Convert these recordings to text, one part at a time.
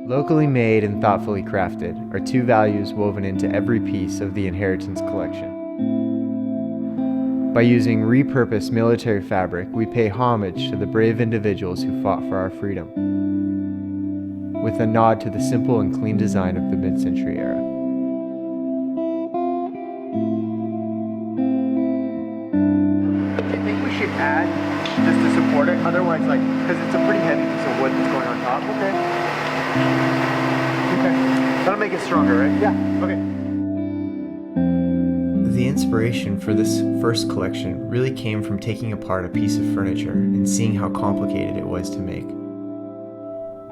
Locally made and thoughtfully crafted are two values woven into every piece of the Inheritance collection. By using repurposed military fabric, we pay homage to the brave individuals who fought for our freedom, with a nod to the simple and clean design of the mid-century era. Do you think we should add just to support it? Otherwise, because it's a pretty heavy piece of wood that's going on top. Okay. That'll make it stronger, right? Yeah. Okay. The inspiration for this first collection really came from taking apart a piece of furniture and seeing how complicated it was to make.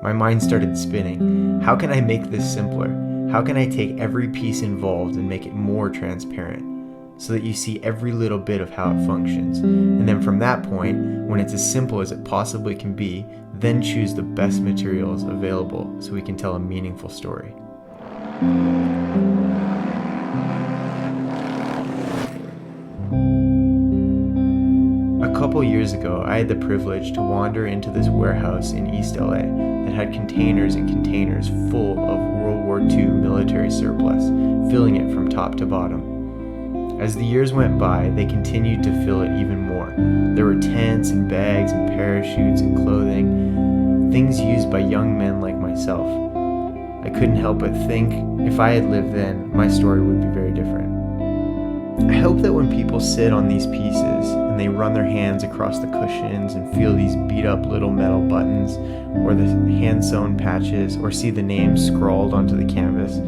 My mind started spinning. How can I make this simpler? How can I take every piece involved and make it more transparent so that you see every little bit of how it functions? And then from that point, when it's as simple as it possibly can be, then choose the best materials available so we can tell a meaningful story. A couple years ago, I had the privilege to wander into this warehouse in East LA that had containers and containers full of World War II military surplus, filling it from top to bottom. As the years went by, they continued to fill it even more. There were tents and bags and parachutes and clothing, things used by young men like myself. I couldn't help but think, if I had lived then, my story would be very different. I hope that when people sit on these pieces and they run their hands across the cushions and feel these beat up little metal buttons or the hand sewn patches or see the names scrawled onto the canvas,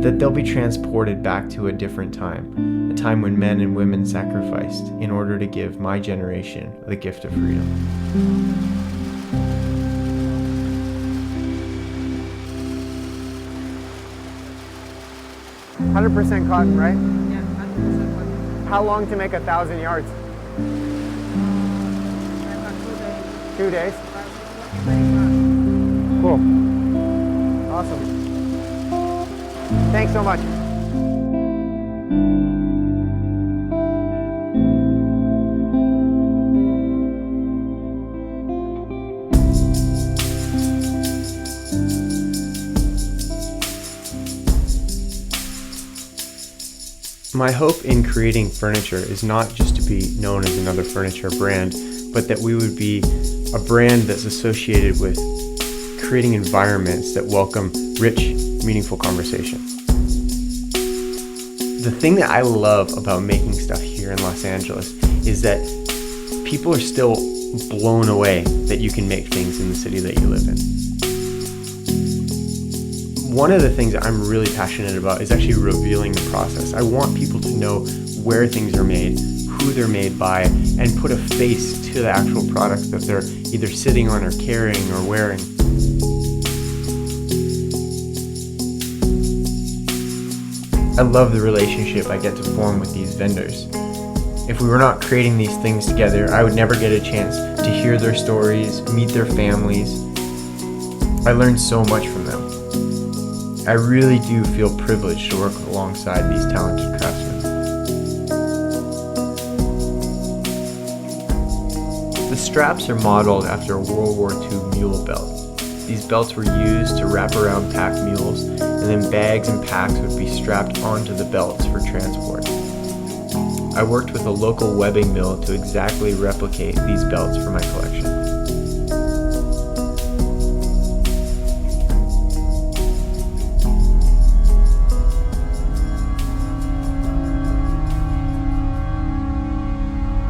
that they'll be transported back to a different time, a time when men and women sacrificed in order to give my generation the gift of freedom. 100% cotton, right? Yeah, 100% cotton. How long to make 1,000 yards? About 2 days. 2 days? But it's working very fast. Cool. Awesome. Thanks so much. My hope in creating furniture is not just to be known as another furniture brand, but that we would be a brand that's associated with creating environments that welcome rich, meaningful conversation. The thing that I love about making stuff here in Los Angeles is that people are still blown away that you can make things in the city that you live in. One of the things that I'm really passionate about is actually revealing the process. I want people to know where things are made, who they're made by, and put a face to the actual product that they're either sitting on or carrying or wearing. I love the relationship I get to form with these vendors. If we were not creating these things together, I would never get a chance to hear their stories, meet their families. I learned so much from them. I really do feel privileged to work alongside these talented craftsmen. The straps are modeled after a World War II mule belt. These belts were used to wrap around packed mules, and then bags and packs would be strapped onto the belts for transport. I worked with a local webbing mill to exactly replicate these belts for my collection.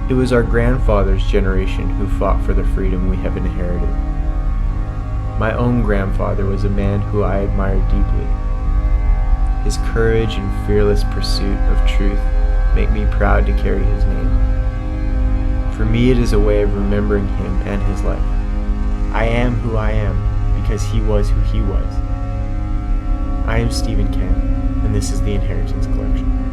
It was our grandfather's generation who fought for the freedom we have inherited. My own grandfather was a man who I admired deeply. His courage and fearless pursuit of truth make me proud to carry his name. For me, it is a way of remembering him and his life. I am who I am because he was who he was. I am Kenn, and this is the Inheritance Collection.